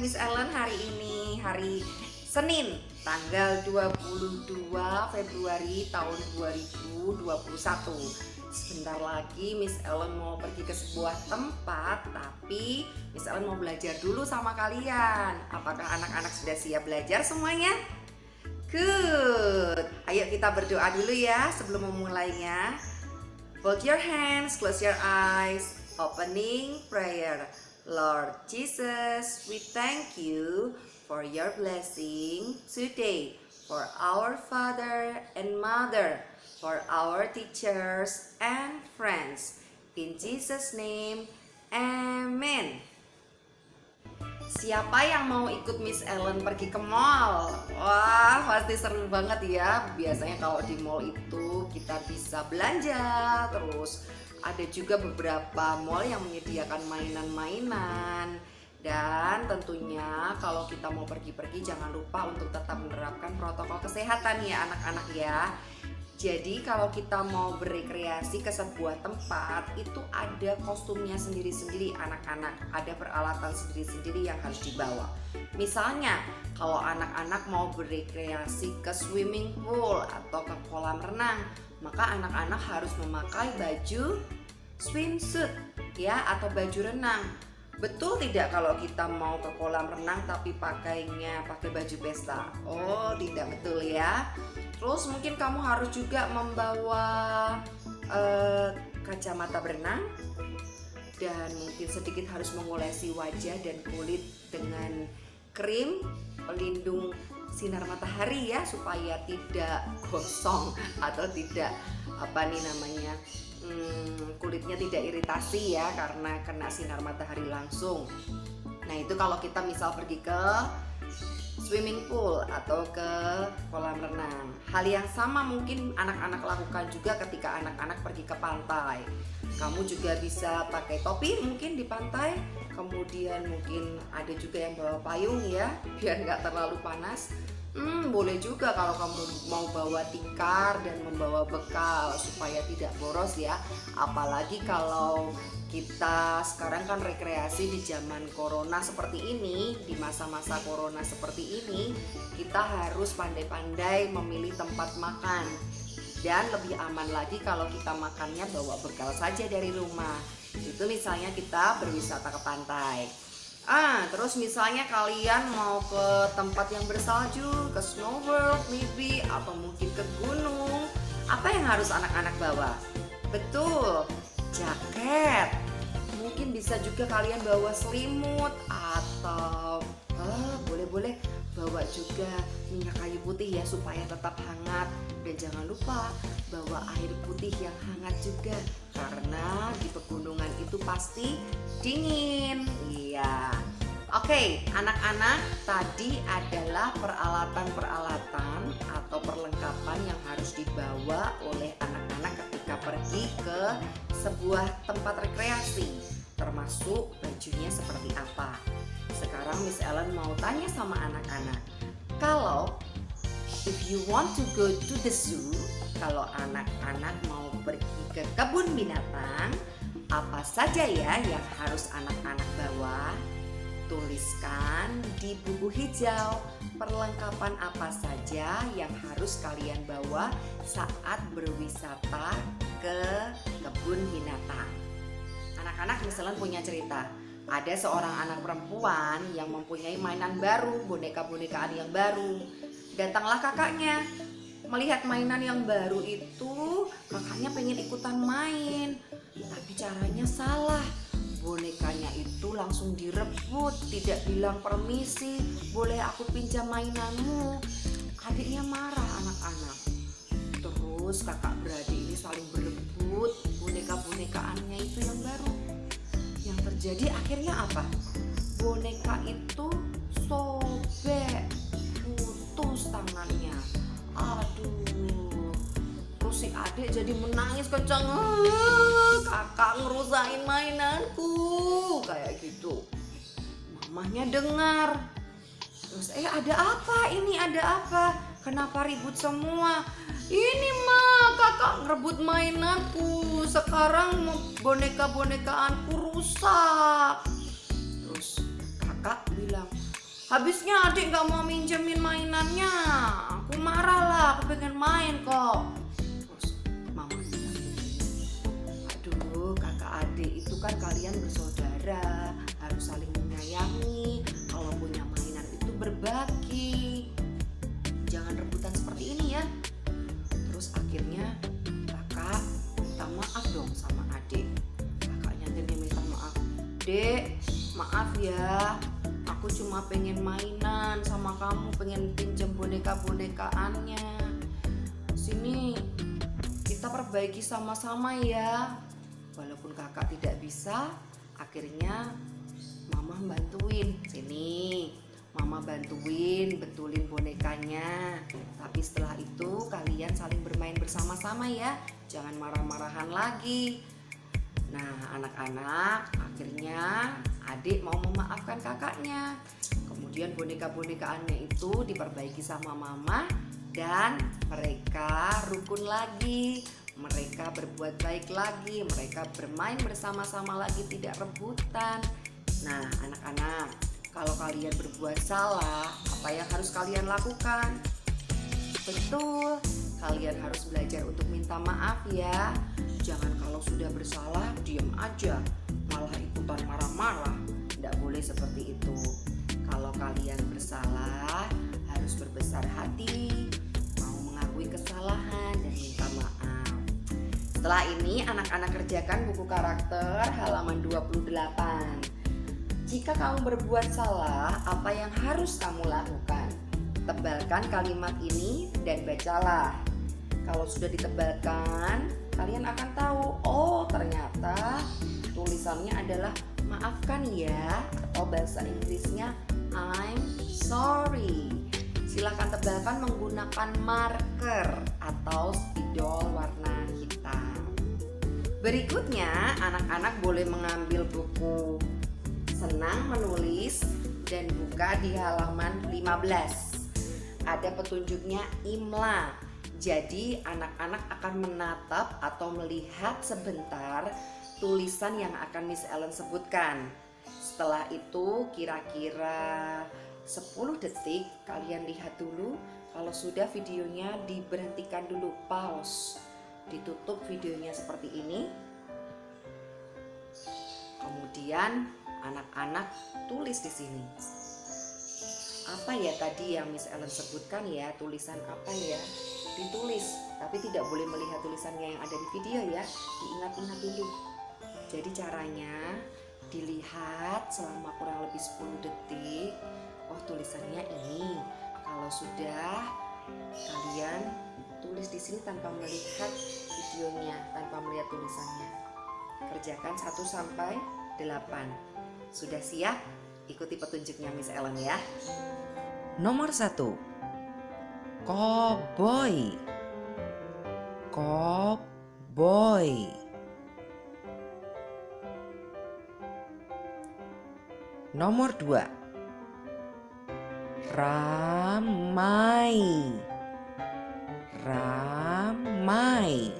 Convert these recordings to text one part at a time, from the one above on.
Miss Ellen hari ini, hari Senin, tanggal 22 Februari tahun 2021. Sebentar lagi Miss Ellen mau pergi ke sebuah tempat, tapi Miss Ellen mau belajar dulu sama kalian. Apakah anak-anak sudah siap belajar semuanya? Good. Ayo kita berdoa dulu ya sebelum memulainya. Fold your hands, close your eyes. Opening prayer. Lord Jesus, we thank you for your blessing today, for our father and mother, for our teachers and friends. In Jesus' name, amen. Siapa yang mau ikut Miss Ellen pergi ke mall? Wah, pasti seru banget ya. Biasanya kalau di mall itu kita bisa belanja, terus ada juga beberapa mall yang menyediakan mainan-mainan. Dan tentunya kalau kita mau pergi-pergi jangan lupa untuk tetap menerapkan protokol kesehatan ya anak-anak ya. Jadi kalau kita mau berekreasi ke sebuah tempat itu ada kostumnya sendiri-sendiri anak-anak, ada peralatan sendiri-sendiri yang harus dibawa. Misalnya kalau anak-anak mau berekreasi ke swimming pool atau ke kolam renang, maka anak-anak harus memakai baju swimsuit ya atau baju renang. Betul tidak kalau kita mau ke kolam renang tapi pakai baju pesta? Oh, tidak betul ya. Terus mungkin kamu harus juga membawa kacamata berenang dan mungkin sedikit harus mengolesi wajah dan kulit dengan krim pelindung sinar matahari ya supaya tidak gosong atau tidak kulitnya tidak iritasi ya karena kena sinar matahari langsung. Nah itu kalau kita misal pergi ke swimming pool atau ke kolam renang. Hal yang sama mungkin anak-anak lakukan juga ketika anak-anak pergi ke pantai. Kamu juga bisa pakai topi mungkin di pantai, kemudian mungkin ada juga yang bawa payung ya biar nggak terlalu panas. Boleh juga kalau kamu mau bawa tikar dan membawa bekal supaya tidak boros ya. Apalagi kalau kita sekarang kan rekreasi di zaman corona seperti ini, di masa-masa corona seperti ini, kita harus pandai-pandai memilih tempat makan. Dan lebih aman lagi kalau kita makannya bawa bekal saja dari rumah. Itu misalnya kita berwisata ke pantai. Terus misalnya kalian mau ke tempat yang bersalju, ke Snow World maybe, atau mungkin ke gunung. Apa yang harus anak-anak bawa? Betul, jaket. Mungkin bisa juga kalian bawa selimut atau boleh bawa juga minyak kayu putih ya supaya tetap hangat. Dan jangan lupa bawa air putih yang hangat juga karena di pegunungan itu pasti dingin. Iya. Oke, anak-anak, tadi adalah peralatan-peralatan atau perlengkapan yang harus dibawa oleh anak-anak ketika pergi ke sebuah tempat rekreasi, termasuk bajunya seperti apa. Sekarang Miss Ellen mau tanya sama anak-anak, kalau if you want to go to the zoo, kalau anak-anak mau pergi ke kebun binatang, apa saja ya yang harus anak-anak bawa? Tuliskan di buku hijau perlengkapan apa saja yang harus kalian bawa saat berwisata ke kebun binatang. Anak-anak misalnya punya cerita, ada seorang anak perempuan yang mempunyai mainan baru, boneka-bonekaan yang baru. Datanglah kakaknya, melihat mainan yang baru itu, kakaknya pengen ikutan main, tapi caranya salah. Bonekanya itu langsung direbut, tidak bilang permisi, boleh aku pinjam mainanmu. Adiknya marah anak-anak. Terus kakak beradik ini saling berebut boneka-bonekaannya itu yang baru. Yang terjadi akhirnya apa? Boneka itu sobek, putus tangannya. Aduh. Terus si adik jadi menangis kencang. Kakak ngerusain mainanku, kayak gitu. Mamahnya dengar. Terus ada apa ini, ada apa? Kenapa ribut semua? Ini mah kakak ngerebut mainanku, sekarang boneka-bonekaanku rusak. Terus kakak bilang, Habisnya adik gak mau minjemin mainannya. Aku marah lah, aku pengen main kok. Terus mama bilang, aduh kakak adik itu kan kalian bersaudara, harus saling menyayangi. Kalau punya mainan itu berbagi, jangan rebutan seperti ini ya. Terus akhirnya kakak minta maaf dong sama adik. Kakaknya dia minta maaf, dek maaf ya, aku cuma pengen mainan sama kamu, pengen pinjam boneka-bonekaannya. Sini kita perbaiki sama-sama ya. Walaupun kakak tidak bisa, akhirnya mama bantuin. Sini mama bantuin betulin bonekanya. Tapi setelah itu kalian saling bermain bersama-sama ya, jangan marah-marahan lagi. Nah anak-anak, akhirnya adik mau memaafkan kakaknya. Kemudian boneka-bonekaannya itu diperbaiki sama mama dan mereka rukun lagi. Mereka berbuat baik lagi, mereka bermain bersama-sama lagi, tidak rebutan. Nah anak-anak, kalau kalian berbuat salah, apa yang harus kalian lakukan? Betul, kalian harus belajar untuk minta maaf ya. Jangan kalau sudah bersalah diam aja, malah ikutan marah-marah. Tidak boleh seperti itu. Kalau kalian bersalah, harus berbesar hati, mau mengakui kesalahan dan minta maaf. Setelah ini anak-anak kerjakan buku karakter halaman 28. Jika kamu berbuat salah, apa yang harus kamu lakukan? Tebalkan kalimat ini dan bacalah. Kalau sudah ditebalkan, kalian akan tahu, oh ternyata tulisannya adalah maafkan ya, atau bahasa Inggrisnya I'm sorry. Silahkan tebalkan menggunakan marker atau spidol warna hitam. Berikutnya, anak-anak boleh mengambil buku Senang Menulis dan buka di halaman 15. Ada petunjuknya imla. Jadi anak-anak akan menatap atau melihat sebentar tulisan yang akan Miss Ellen sebutkan. Setelah itu kira-kira 10 detik kalian lihat dulu. Kalau sudah videonya diberhentikan dulu, pause. Ditutup videonya seperti ini. Kemudian anak-anak tulis di sini. Apa ya tadi yang Miss Ellen sebutkan ya, tulisan apa ya? Ditulis, tapi tidak boleh melihat tulisannya yang ada di video ya, diingat-ingat dulu. Jadi caranya dilihat selama kurang lebih 10 detik. Oh tulisannya ini. Kalau sudah, kalian tulis di sini tanpa melihat videonya, tanpa melihat tulisannya. Kerjakan 1 sampai 8. Sudah siap? Ikuti petunjuknya Miss Ellen ya. Nomor 1. Koboi. Koboi. Nomor 2. Ramai. Ramai.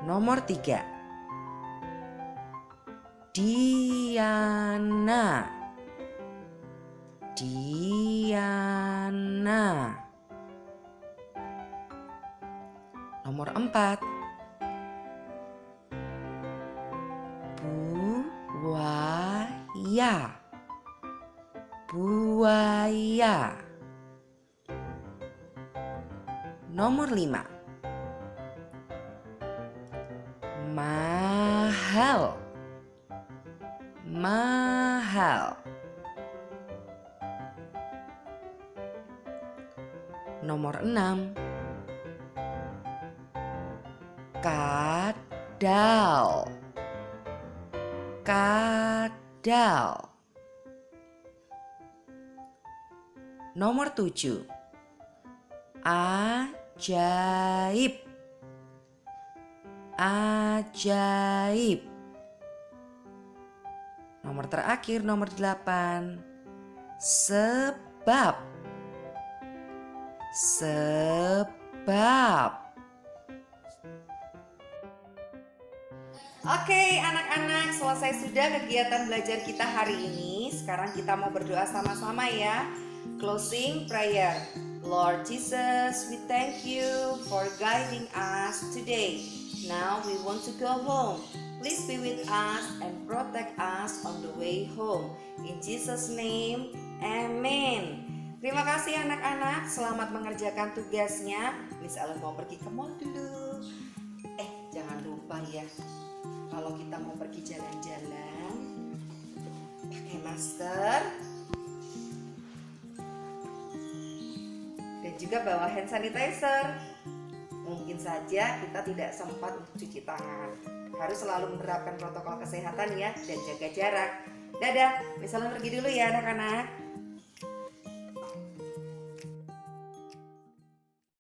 Nomor 3. Diana. Diana. Nomor 4. Buaya. Buaya. Nomor 5. Mahal. Mahal. Nomor 6. Kadal. Kadal. Nomor 7. Ajaib. Ajaib. Nomor terakhir, nomor 8. Sebab. Sebab. Oke, anak-anak, selesai sudah kegiatan belajar kita hari ini. Sekarang kita mau berdoa sama-sama ya. Closing prayer. Lord Jesus, we thank you for guiding us today. Now we want to go home. Please be with us and protect us on the way home. In Jesus' name, amen. Terima kasih anak-anak, selamat mengerjakan tugasnya. Miss Ellen mau pergi ke mall dulu. Jangan lupa ya, kalau kita mau pergi jalan-jalan, pakai masker dan juga bawa hand sanitizer. Mungkin saja kita tidak sempat untuk cuci tangan. Harus selalu menerapkan protokol kesehatan ya, dan jaga jarak. Dadah, misalnya pergi dulu ya anak-anak.